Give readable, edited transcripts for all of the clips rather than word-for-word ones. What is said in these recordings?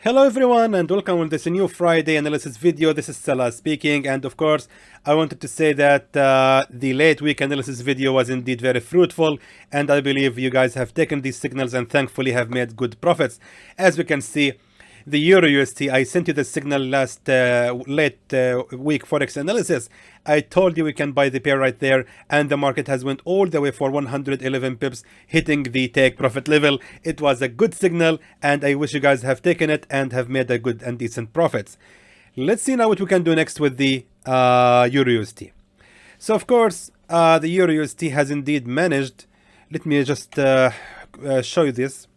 Hello everyone and welcome to this new Friday analysis video. This is Salah speaking, and of course I wanted to say that the late week analysis video was indeed very fruitful, and I believe you guys have taken these signals and thankfully have made good profits. As we can see, the EURUSD, I sent you the signal last late week Forex analysis. I told you we can buy the pair right there, and the market has went all the way for 111 pips, hitting the take profit level. It was a good signal, and I wish you guys have taken it and have made a good and decent profits. Let's see now what we can do next with the EURUSD. So of course, the EURUSD has indeed managed. Let me just show you this.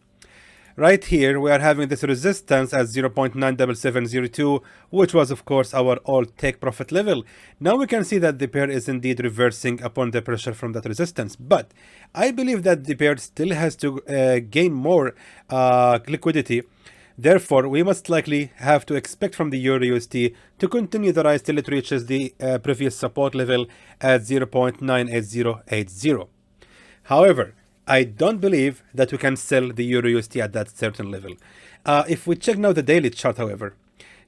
Right here, we are having this resistance at 0.97702, which was, of course, our old take profit level. Now we can see that the pair is indeed reversing upon the pressure from that resistance. But I believe that the pair still has to gain more liquidity. Therefore, we must likely have to expect from the EURUSD to continue the rise till it reaches the previous support level at 0.98080. However, I don't believe that we can sell the EURUSD at that certain level. If we check now the daily chart, however,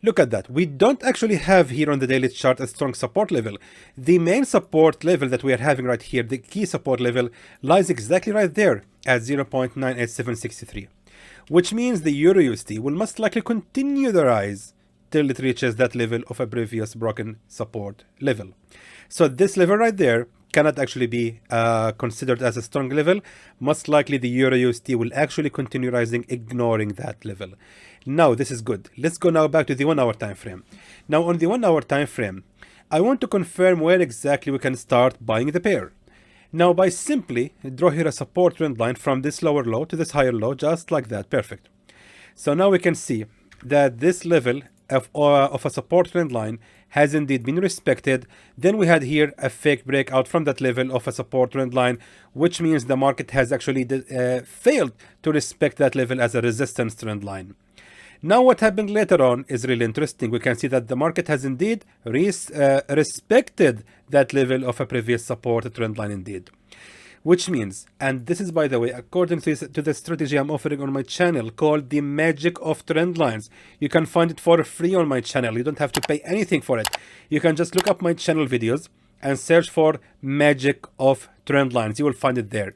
look at that. We don't actually have here on the daily chart a strong support level. The main support level that we are having right here, the key support level, lies exactly right there at 0.98763, which means the EURUSD will most likely continue the rise till it reaches that level of a previous broken support level. So this level right there cannot actually be considered as a strong level. Most likely the EURUSD will actually continue rising, ignoring that level. Now this is good. Let's go now back to the 1 hour time frame. Now on the 1 hour time frame, I want to confirm where exactly we can start buying the pair. Now by simply draw here a support trend line from this lower low to this higher low, just like that. Perfect. So now we can see that this level of a support trend line has indeed been respected. Then we had here a fake breakout from that level of a support trend line, which means the market has actually failed to respect that level as a resistance trend line. Now what happened later on is really interesting. We can see that the market has indeed respected that level of a previous support trend line indeed. Which means, and this is by the way according to the strategy I'm offering on my channel called the magic of trend lines. You can find it for free on my channel. You don't have to pay anything for it. You can just look up my channel videos and search for magic of trend lines. You will find it there.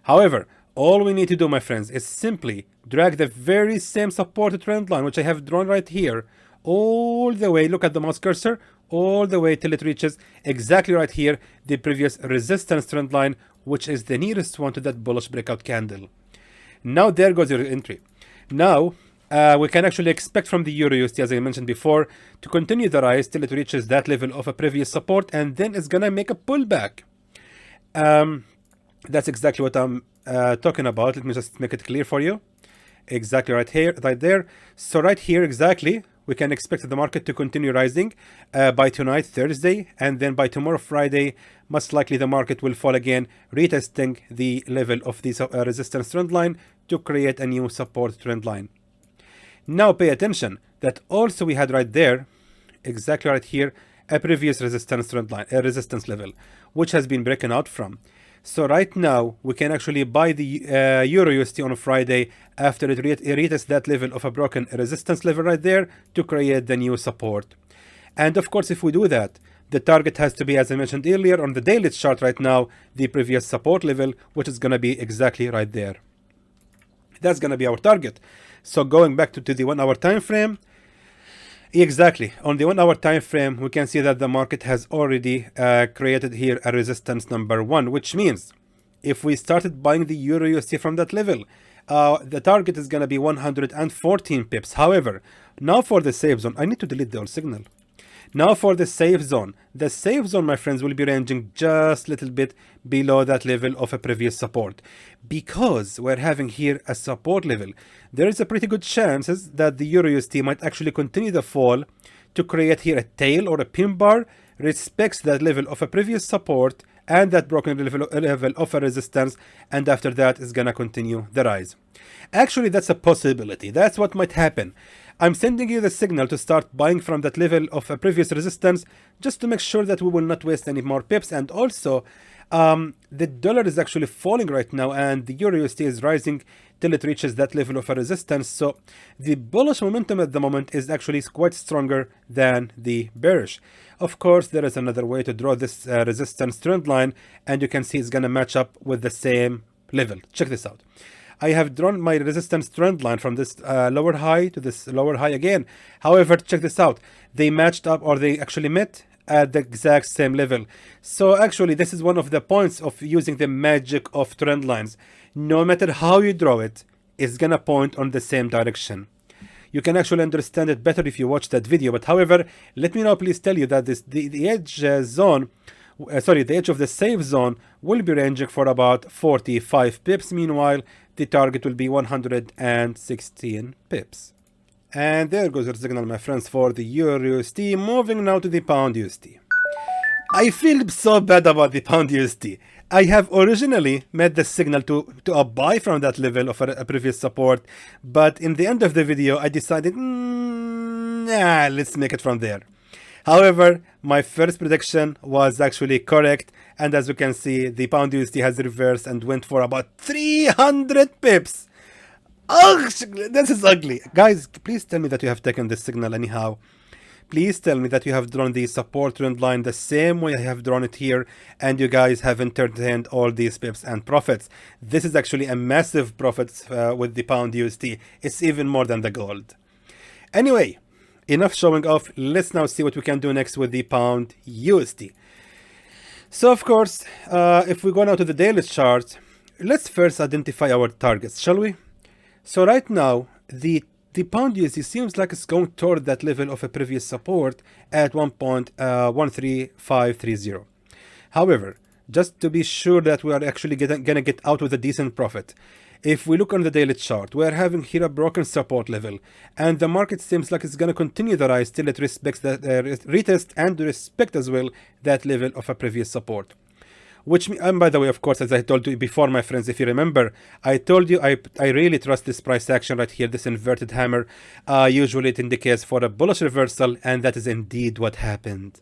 However, all we need to do, my friends, is simply drag the very same support trend line which I have drawn right here all the way, look at the mouse cursor, all the way till it reaches exactly right here the previous resistance trend line, which is the nearest one to that bullish breakout candle. Now there goes your entry. Now we can actually expect from the EURUSD, as I mentioned before, to continue the rise till it reaches that level of a previous support, and then it's gonna make a pullback. That's exactly what I'm talking about. Let me just make it clear for you. Exactly right here, right there. So right here exactly, we can expect the market to continue rising by tonight, Thursday, and then by tomorrow, Friday, most likely the market will fall again, retesting the level of this resistance trend line to create a new support trend line. Now pay attention that also we had right there, exactly right here, a previous resistance trend line, a resistance level, which has been broken out from. So right now we can actually buy the EURUSD on Friday after it retests that level of a broken resistance level right there to create the new support. And of course, if we do that, the target has to be, as I mentioned earlier, on the daily chart right now, the previous support level, which is going to be exactly right there. That's going to be our target. So going back to the 1 hour time frame, exactly on the 1 hour time frame, we can see that the market has already created here a resistance number 1, which means if we started buying the EURUSD from that level, the target is going to be 114 pips. However, now for the safe zone, I need to delete the old signal. Now for the safe zone, my friends, will be ranging just a little bit below that level of a previous support. Because we're having here a support level, there is a pretty good chances that the EURUSD might actually continue the fall to create here a tail or a pin bar, respects that level of a previous support and that broken level of a resistance, and after that is gonna continue the rise. Actually, that's a possibility. That's what might happen. I'm sending you the signal to start buying from that level of a previous resistance, just to make sure that we will not waste any more pips. And also, the dollar is actually falling right now, and the EURUSD is rising till it reaches that level of a resistance. So the bullish momentum at the moment is actually quite stronger than the bearish. Of course, there is another way to draw this resistance trend line, and you can see it's going to match up with the same level. Check this out. I have drawn my resistance trend line from this lower high to this lower high again. However, check this out. They matched up, or they actually met at the exact same level. So actually, this is one of the points of using the magic of trend lines. No matter how you draw it, it's gonna point on the same direction. You can actually understand it better if you watch that video. But however, let me now please tell you that the edge zone, the edge of the safe zone will be ranging for about 45 pips. Meanwhile, the target will be 116 pips. And there goes your signal, my friends, for the EURUSD. Moving now to the pound USD. I feel so bad about the pound USD. I have originally made the signal to a buy from that level of a previous support, but in the end of the video, I decided, let's make it from there. However, my first prediction was actually correct, and as you can see, the pound USD has reversed and went for about 300 pips. Oh, this is ugly. Guys, please tell me that you have taken this signal anyhow. Please tell me that you have drawn the support trend line the same way I have drawn it here, and you guys have entertained all these pips and profits. This is actually a massive profit with the pound USD. It's even more than the gold. Anyway, enough showing off. Let's now see what we can do next with the pound USD. So of course, if we go now to the daily chart, let's first identify our targets, shall we? So right now, the pound USD seems like it's going toward that level of a previous support at 1.13530. However, just to be sure that we are actually gonna get out with a decent profit, if we look on the daily chart, we are having here a broken support level, and the market seems like it's gonna continue the rise till it respects that retest and respect as well that level of a previous support. Which, and by the way, of course, as I told you before, my friends, if you remember, I told you I really trust this price action right here, this inverted hammer. Usually it indicates for a bullish reversal, and that is indeed what happened.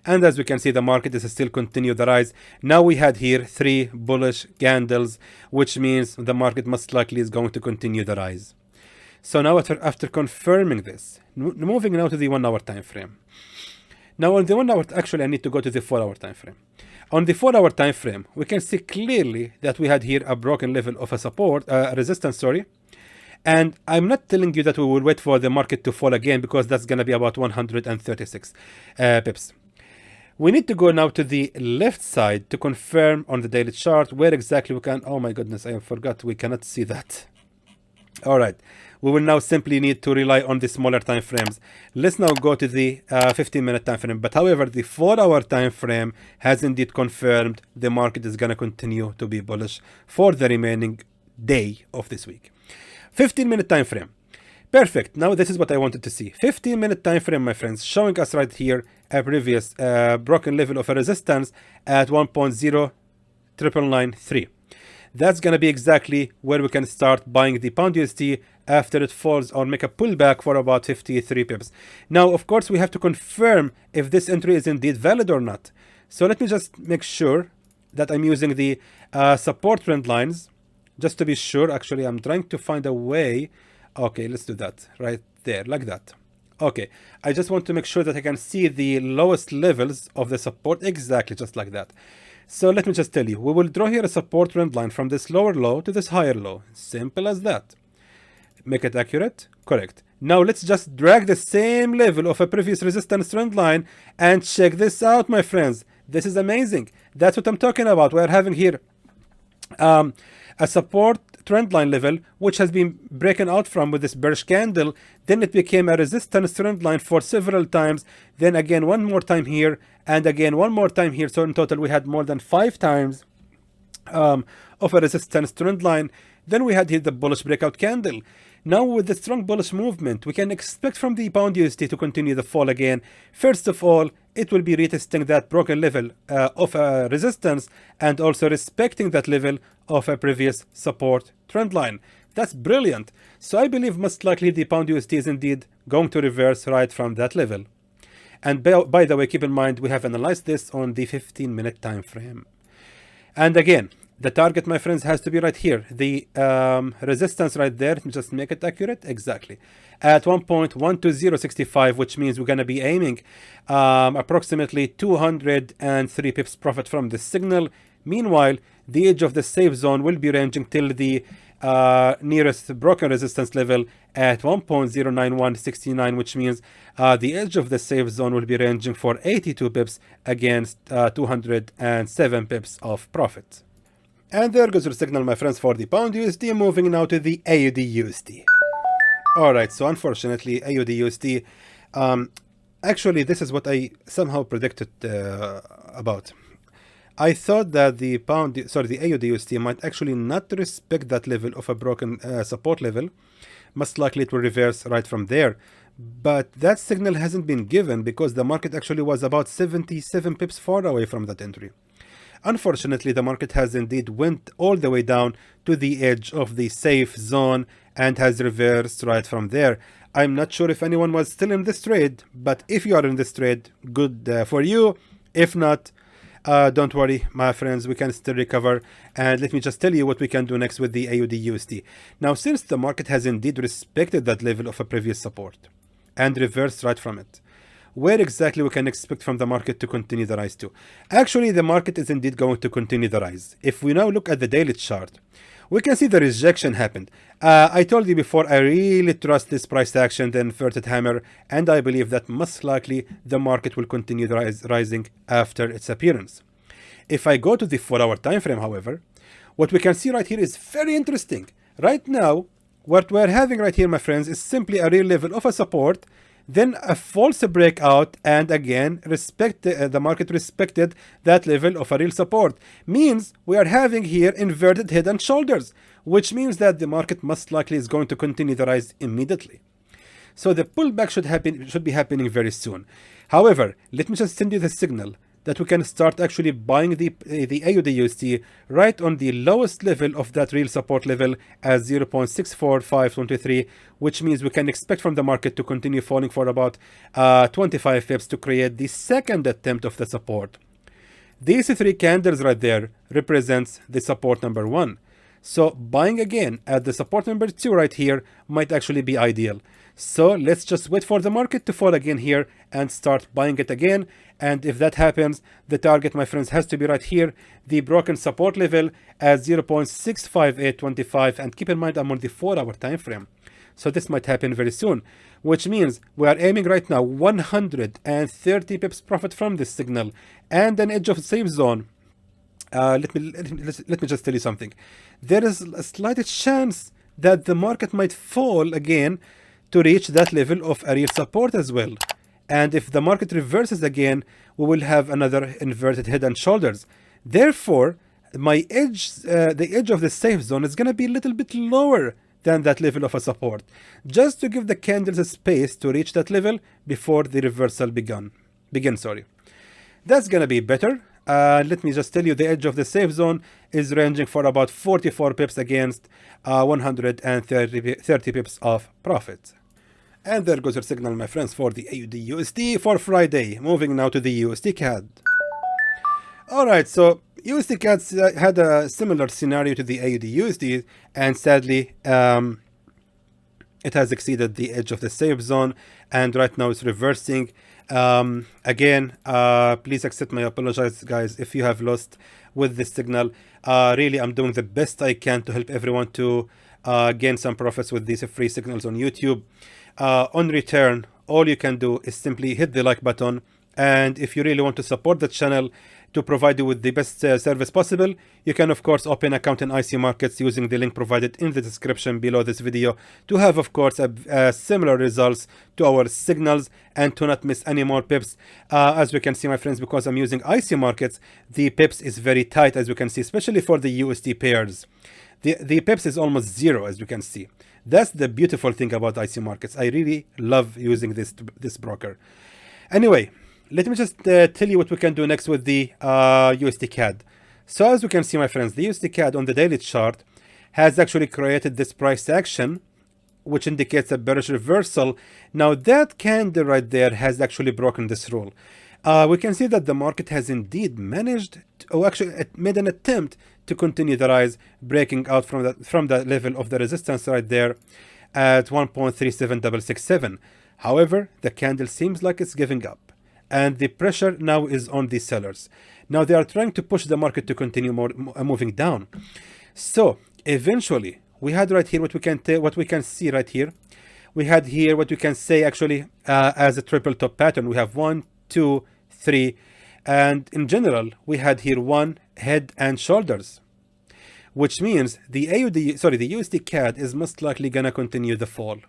And as we can see, the market is still continue the rise. Now we had here 3 bullish candles, which means the market most likely is going to continue the rise. So now after confirming this, moving now to the 1 hour time frame. Now on the 1 hour, actually I need to go to the 4 hour time frame. On the 4 hour time frame, we can see clearly that we had here a broken level of a support, resistance, sorry. And I'm not telling you that we will wait for the market to fall again, because that's going to be about 136 pips. We need to go now to the left side to confirm on the daily chart where exactly we can. Oh my goodness, I forgot we cannot see that. All right, we will now simply need to rely on the smaller time frames. Let's now go to the 15-minute time frame. But however, the 4 hour time frame has indeed confirmed the market is going to continue to be bullish for the remaining day of this week. 15-minute time frame. Perfect. Now this is what I wanted to see. 15-minute time frame, my friends, showing us right here a previous broken level of a resistance at 1.0993. That's going to be exactly where we can start buying the pound USD after it falls or make a pullback for about 53 pips. Now, of course, we have to confirm if this entry is indeed valid or not. So let me just make sure that I'm using the support trend lines, just to be sure. Actually, I'm trying to find a way. Okay, let's do that right there, like that. Okay, I just want to make sure that I can see the lowest levels of the support, exactly just like that. So let me just tell you, we will draw here a support trend line from this lower low to this higher low. Simple as that. Make it accurate? Correct. Now let's just drag the same level of a previous resistance trend line and check this out, my friends. This is amazing. That's what I'm talking about. We're having here a support trend line level which has been broken out from with this bearish candle. Then it became a resistance trend line for several times, then again one more time here, and again one more time here. So in total we had more than 5 times of a resistance trend line. Then we had here the bullish breakout candle. Now with the strong bullish movement, we can expect from the pound USD to continue the fall again. First of all, it will be retesting that broken level of a resistance, and also respecting that level of a previous support trend line. That's brilliant. So I believe most likely the pound USD is indeed going to reverse right from that level. And by the way, keep in mind, we have analyzed this on the 15-minute time frame. And again, The target, my friends, has to be right here. The resistance right there, let me just make it accurate, exactly, at 1.12065, which means we're going to be aiming approximately 203 pips profit from this signal. Meanwhile, the edge of the safe zone will be ranging till the nearest broken resistance level at 1.09169, which means the edge of the safe zone will be ranging for 82 pips against 207 pips of profit. And there goes your signal, my friends, for the pound USD. Moving now to the AUDUSD. Alright, so unfortunately AUDUSD, actually this is what I somehow predicted about. I thought that the AUDUSD might actually not respect that level of a broken support level. Most likely it will reverse right from there. But that signal hasn't been given because the market actually was about 77 pips far away from that entry. Unfortunately, the market has indeed went all the way down to the edge of the safe zone and has reversed right from there. I'm not sure if anyone was still in this trade, but if you are in this trade, good for you. If not, don't worry, my friends, we can still recover. And let me just tell you what we can do next with the AUDUSD. Now, since the market has indeed respected that level of a previous support and reversed right from it, where exactly we can expect from the market to continue the rise to? Actually, the market is indeed going to continue the rise. If we now look at the daily chart, we can see the rejection happened. I told you before, I really trust this price action, the inverted hammer, and I believe that most likely the market will continue rising after its appearance. If I go to the 4-hour time frame, however, what we can see right here is very interesting. Right now, what we're having right here, my friends, is simply a real level of a support, then a false breakout, and again the market respected that level of a real support. Means we are having here inverted head and shoulders, which means that the market most likely is going to continue the rise immediately. So the pullback should be happening very soon. However, let me just send you the signal that we can start actually buying the AUDUSD right on the lowest level of that real support level as 0.64523, which means we can expect from the market to continue falling for about 25 pips to create the second attempt of the support. These three candles right there represents the support number 1. So buying again at the support number 2 right here might actually be ideal. So let's just wait for the market to fall again here and start buying it again. And if that happens, the target, my friends, has to be right here, the broken support level at 0.65825. And keep in mind, I'm on the 4-hour time frame. So this might happen very soon, which means we are aiming right now 130 pips profit from this signal and an edge of safe zone. Let me just tell you something. There is a slight chance that the market might fall again to reach that level of a real support as well. And if the market reverses again, we will have another inverted head and shoulders. Therefore, my edge, the edge of the safe zone is going to be a little bit lower than that level of a support, just to give the candles a space to reach that level before the reversal begin. That's going to be better. Let me just tell you, the edge of the safe zone is ranging for about 44 pips against 130 pips of profit. And there goes your signal, my friends, for the AUDUSD for Friday. Moving now to the USDCAD. Alright, so USDCAD had a similar scenario to the AUDUSD, and sadly it has exceeded the edge of the safe zone, and right now it's reversing. Again, please accept my apologies, guys, if you have lost with this signal. Really, I'm doing the best I can to help everyone to gain some profits with these free signals on YouTube. On return, all you can do is simply hit the like button, and if you really want to support the channel to provide you with the best service possible, you can of course open account in IC Markets using the link provided in the description below this video to have of course similar results to our signals and to not miss any more pips. As we can see, my friends, because I'm using IC Markets, the pips is very tight, as you can see, especially for the USD pairs. The pips is almost zero, as you can see. That's the beautiful thing about IC Markets. I really love using this broker. Anyway, let me just tell you what we can do next with the USDCAD. So as you can see, my friends, the USDCAD on the daily chart has actually created this price action, which indicates a bearish reversal. Now that candle right there has actually broken this rule. We can see that the market has indeed managed to, or actually it made an attempt to continue the rise, breaking out from the level of the resistance right there at 1.37667. However, the candle seems like it's giving up, and the pressure now is on the sellers. Now they are trying to push the market to continue moving down. So eventually we had right here what we can see right here. We had here what we can say actually as a triple top pattern. We have 1, 2, 3, and in general we had here 1 head and shoulders, which means the USDCAD is most likely gonna continue the fall.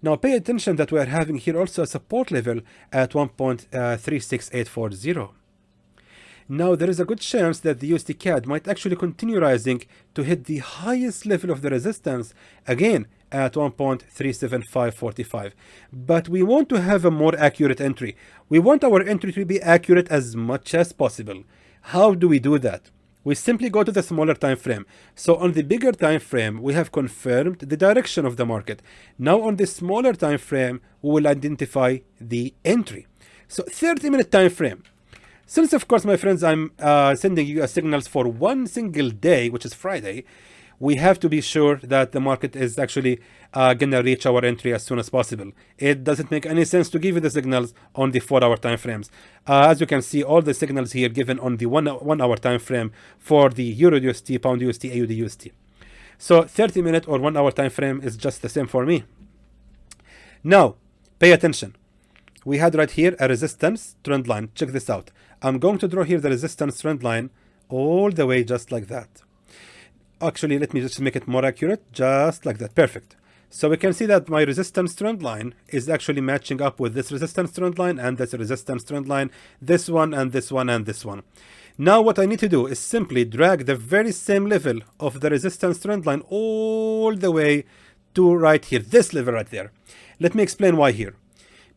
Now pay attention that we are having here also a support level at 1.36840. Now there is a good chance that the USDCAD might actually continue rising to hit the highest level of the resistance again at 1.37545. But we want to have a more accurate entry. We want our entry to be accurate as much as possible. How do we do that? We simply go to the smaller time frame. So on the bigger time frame, we have confirmed the direction of the market. Now on the smaller time frame, we will identify the entry. So 30-minute time frame. Since of course, my friends, I'm sending you signals for one single day, which is Friday, we have to be sure that the market is actually gonna reach our entry as soon as possible. It doesn't make any sense to give you the signals on the 4-hour time frames. As you can see, all the signals here given on the 1 hour time frame for the EURUSD, GBPUSD, AUDUSD. So 30-minute or 1 hour time frame is just the same for me. Now, pay attention. We had right here a resistance trend line. Check this out. I'm going to draw here the resistance trend line all the way just like that. Actually, let me just make it more accurate, just like that. Perfect. So we can see that my resistance trend line is actually matching up with this resistance trend line and this resistance trend line, this one and this one and this one. Now what I need to do is simply drag the very same level of the resistance trend line all the way to right here, this level right there. Let me explain why here.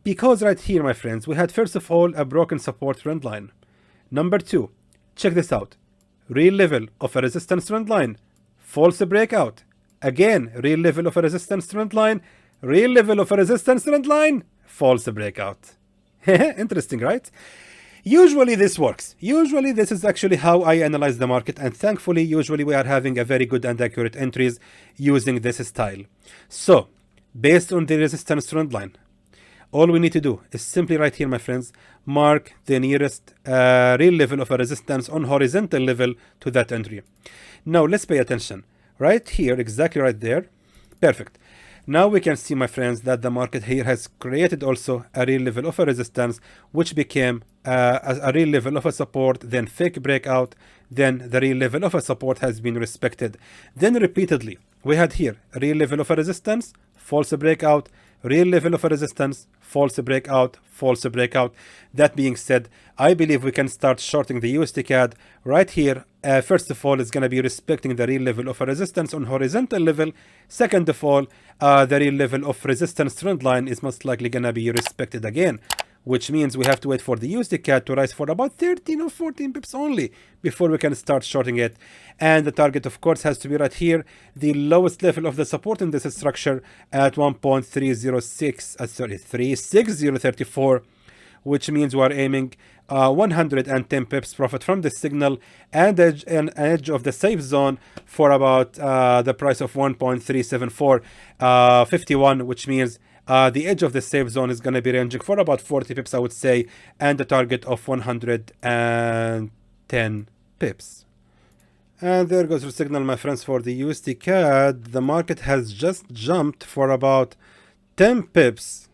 Because right here, my friends, we had first of all a broken support trend line. Number 2, check this out. Real level of a resistance trend line, false breakout. Again, real level of a resistance trend line, real level of a resistance trend line, false breakout. Interesting, right? Usually this works. Usually this is actually how I analyze the market, and thankfully usually we are having a very good and accurate entries using this style. So based on the resistance trend line, all we need to do is simply right here, my friends, mark the nearest real level of a resistance on horizontal level to that entry. Now let's pay attention. Right here, exactly right there. Perfect. Now we can see, my friends, that the market here has created also a real level of a resistance, which became a real level of a support, then fake breakout, then the real level of a support has been respected. Then repeatedly, we had here a real level of a resistance, false breakout, real level of a resistance, false breakout, false breakout. That being said, I believe we can start shorting the USDCAD right here. First of all, it's going to be respecting the real level of a resistance on horizontal level. Second of all, the real level of resistance trend line is most likely going to be respected again, which means we have to wait for the USDCAD to rise for about 13 or 14 pips only before we can start shorting it. And the target, of course, has to be right here, the lowest level of the support in this structure at 36034, which means we are aiming 110 pips profit from this signal and an edge of the safe zone for about the price of 1.37451, which means the edge of the safe zone is going to be ranging for about 40 pips, I would say, and the target of 110 pips. And there goes the signal, my friends, for the USDCAD. The market has just jumped for about 10 pips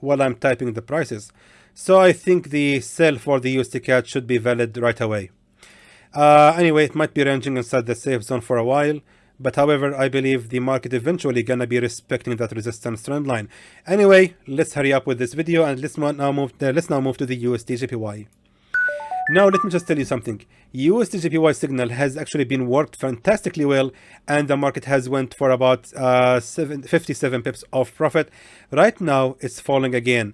while I'm typing the prices. So I think the sell for the USDCAD should be valid right away. Anyway, it might be ranging inside the safe zone for a while. But however, I believe the market eventually gonna be respecting that resistance trend line. Anyway, let's hurry up with this video and let's now move to the USDJPY. Now let me just tell you something. USDJPY signal has actually been worked fantastically well, and the market has went for about 57 pips of profit. Right now, it's falling again.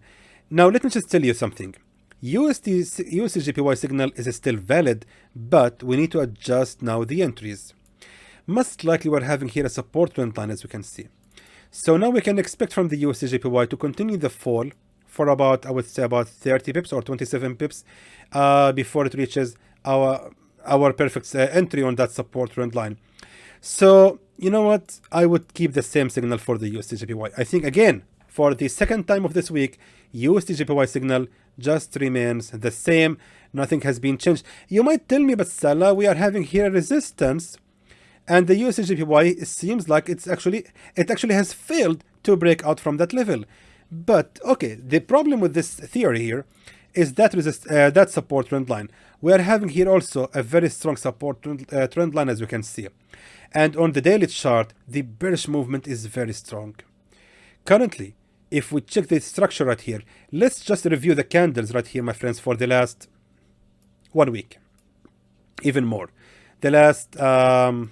Now let me just tell you something. USDJPY signal is still valid, but we need to adjust now the entries. Most likely we're having here a support trend line, as we can see. So now we can expect from the USDJPY to continue the fall for about, I would say, about 30 pips or 27 pips before it reaches our perfect entry on that support trend line. So you know what, I would keep the same signal for the USDJPY. I think again, for the second time of this week, USDJPY signal just remains the same. Nothing has been changed. You might tell me, but Salah, we are having here a resistance, and the USDJPY seems like it actually has failed to break out from that level. But okay, the problem with this theory here is that that support trend line. We are having here also a very strong support trend line, as you can see. And on the daily chart, the bearish movement is very strong. Currently, if we check the structure right here, let's just review the candles right here, my friends, for the last 1 week, even more. The last 10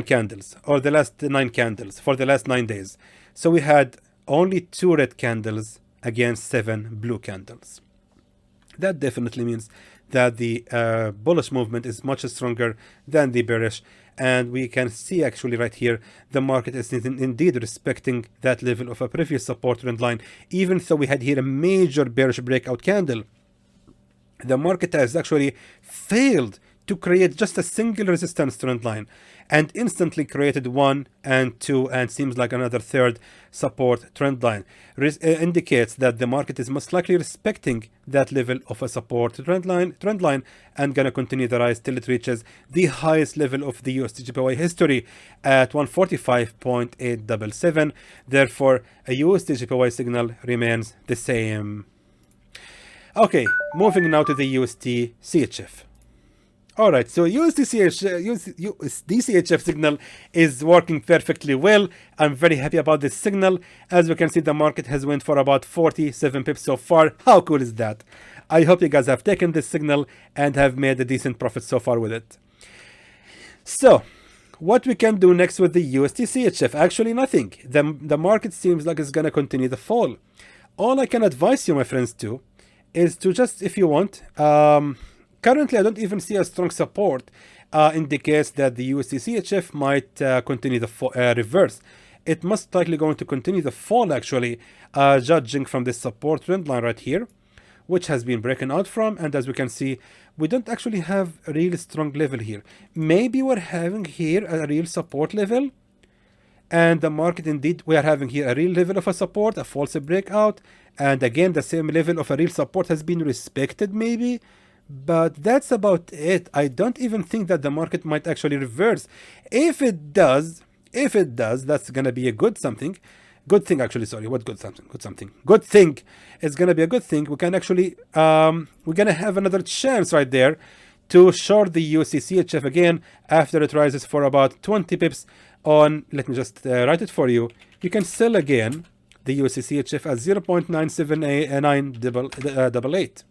candles, or the last 9 candles for the last 9 days. So we had only 2 red candles against 7 blue candles. That definitely means that the bullish movement is much stronger than the bearish, and we can see actually right here the market is indeed respecting that level of a previous support trend line. Even though we had here a major bearish breakout candle, the market has actually failed to create just a single resistance trend line, and instantly created 1 and 2 and seems like another 3rd support trend line. Indicates that the market is most likely respecting that level of a support trend line and gonna continue the rise till it reaches the highest level of the USDJPY history at 145.877. Therefore, a USDJPY signal remains the same. Okay, moving now to the USDCHF. Alright, so USDCHF signal is working perfectly well. I'm very happy about this signal. As we can see, the market has went for about 47 pips so far. How cool is that? I hope you guys have taken this signal and have made a decent profit so far with it. So, what we can do next with the USDCHF? Actually nothing. The market seems like it's going to continue the fall. All I can advise you, my friends, is to just, if you want, currently, I don't even see a strong support indicates that the USDCHF might continue the reverse. It must likely going to continue the fall, actually, judging from this support trend line right here, which has been broken out from. And as we can see, we don't actually have a really strong level here. Maybe we're having here a real support level, and the market indeed, we are having here a real level of a support, a false breakout, and again, the same level of a real support has been respected, maybe. But that's about it. I don't even think that the market might actually reverse. If it does, that's gonna be a good thing actually. Sorry, what good something? Good thing. It's gonna be a good thing. We can actually we're gonna have another chance right there to short the USDCHF again after it rises for about 20 pips on. Let me just write it for you. You can sell again the USDCHF at 0.97888.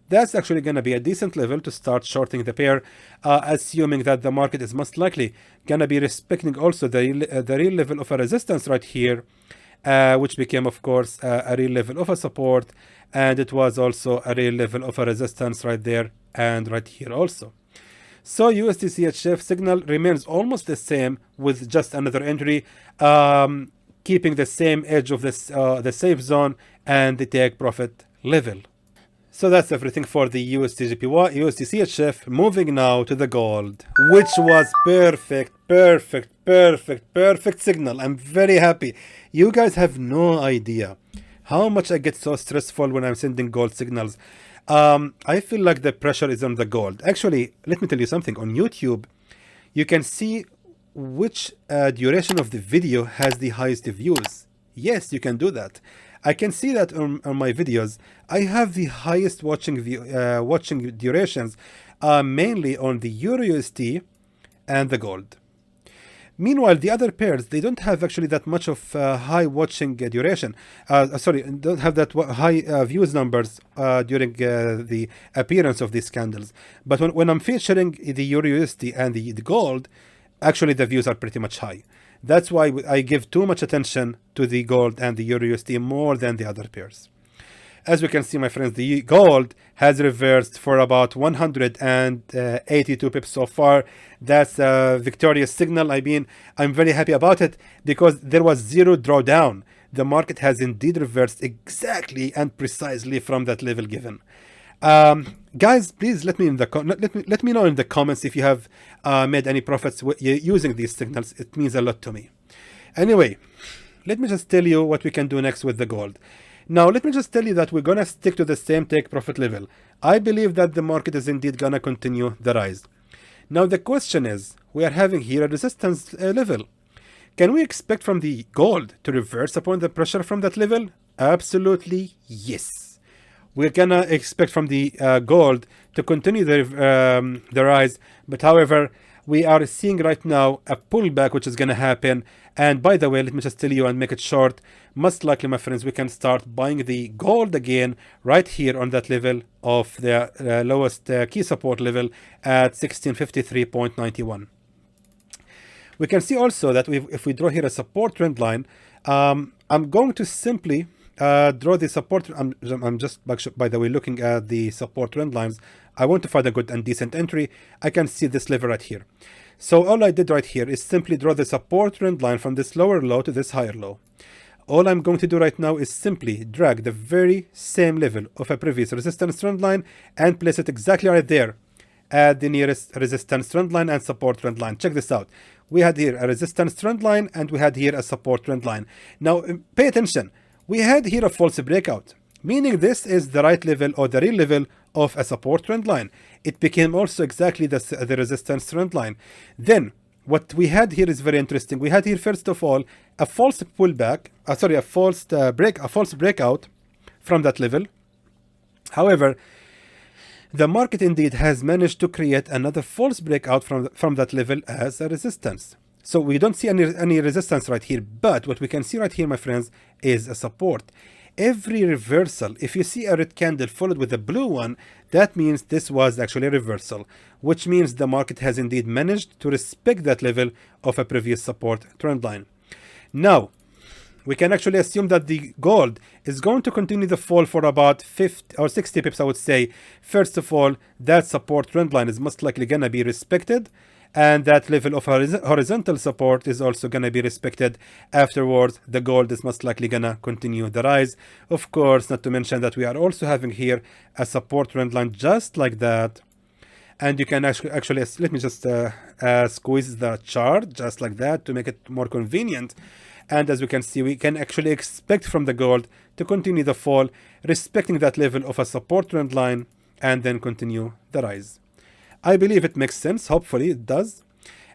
That's actually going to be a decent level to start shorting the pair, assuming that the market is most likely going to be respecting also the real level of a resistance right here, which became, of course, a real level of a support, and it was also a real level of a resistance right there and right here also. So USDCHF signal remains almost the same with just another entry, keeping the same edge of this the safe zone and the take profit level. So that's everything for the USDCHF. Moving now to the gold, which was perfect signal. I'm very happy. You guys have no idea how much I get so stressful when I'm sending gold signals. I feel like the pressure is on the gold. Actually, let me tell you something. On YouTube, you can see which duration of the video has the highest views. Yes, you can do that. I can see that on my videos. I have the highest watching durations, mainly on the EURUSD and the gold. Meanwhile, the other pairs, they don't have actually that much of high watching duration. Sorry, don't have that high views numbers during the appearance of these candles. But when I'm featuring the EURUSD and the gold, actually the views are pretty much high. That's why I give too much attention to the gold and the EURUSD more than the other pairs. As we can see, my friends, the gold has reversed for about 182 pips so far. That's a victorious signal. I mean, I'm very happy about it because there was zero drawdown. the market has indeed reversed exactly and precisely from that level given. Guys, please let me know in the comments if you have made any profits using these signals. It means a lot to me. Anyway, let me just tell you what we can do next with the gold. Now, let me just tell you that we're gonna stick to the same take profit level. I believe that the market is indeed gonna continue the rise. Now, the question is, we are having here a resistance level. Can we expect from the gold to reverse upon the pressure from that level? Absolutely yes. We're gonna expect from the gold to continue the rise, but however, we are seeing right now a pullback which is gonna happen. And by the way, let me just tell you and make it short, most likely, my friends, we can start buying the gold again right here on that level of the lowest key support level at 1653.91. We can see also that if we draw here a support trend line, I'm going to simply draw the support. I'm just, by the way, looking at the support trend lines. I want to find a good and decent entry. I can see this level right here. So all I did right here is simply draw the support trend line from this lower low to this higher low. All I'm going to do right now is simply drag the very same level of a previous resistance trend line and place it exactly right there at the nearest resistance trend line and support trend line. Check this out. We had here a resistance trend line and we had here a support trend line. Now pay attention. We had here a false breakout, meaning this is the right level or the real level of a support trend line. It became also exactly the resistance trend line. Then what we had here is very interesting. We had here first of all a false pullback, a false breakout from that level. However, the market indeed has managed to create another false breakout from that level as a resistance. So we don't see any resistance right here, but what we can see right here, my friends, is a support. Every reversal, if you see a red candle followed with a blue one, that means this was actually a reversal, which means the market has indeed managed to respect that level of a previous support trend line. Now, we can actually assume that the gold is going to continue the fall for about 50 or 60 pips, I would say. First of all, that support trend line is most likely going to be respected, and that level of horizontal support is also going to be respected. Afterwards, the gold is most likely going to continue the rise. Of course, not to mention that we are also having here a support trend line just like that. And you can actually let me just squeeze the chart just like that to make it more convenient. And as we can see, we can actually expect from the gold to continue the fall, respecting that level of a support trend line, and then continue the rise. I believe it makes sense. Hopefully it does.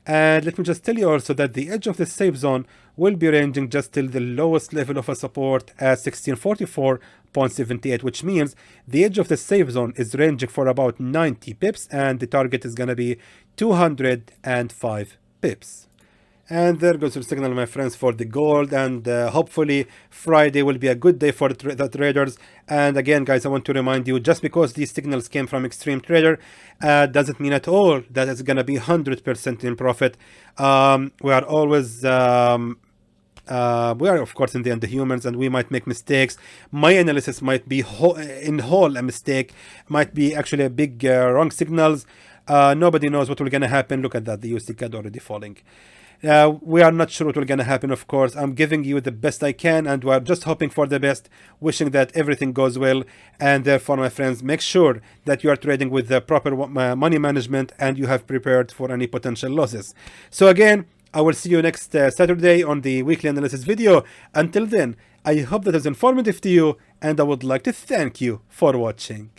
And let me just tell you also that the edge of the safe zone will be ranging just till the lowest level of a support at 1644.78, which means the edge of the safe zone is ranging for about 90 pips, and the target is going to be 205 pips. And there goes the signal, my friends, for the gold. And hopefully Friday will be a good day for the traders. And again, guys, I want to remind you, just because these signals came from Xtreme Trader doesn't mean at all that it's going to be 100% in profit. We are always we are, of course, in the end, the humans, and we might make mistakes. My analysis might be in whole a mistake, might be actually a big wrong signals. Nobody knows what will going to happen. Look at that, the USDCAD already falling. We are not sure what will going to happen, of course. I'm giving you the best I can, and we're just hoping for the best, wishing that everything goes well. And therefore, my friends, make sure that you are trading with the proper money management and you have prepared for any potential losses. So again, I will see you next Saturday on the weekly analysis video. Until then, I hope that is informative to you, and I would like to thank you for watching.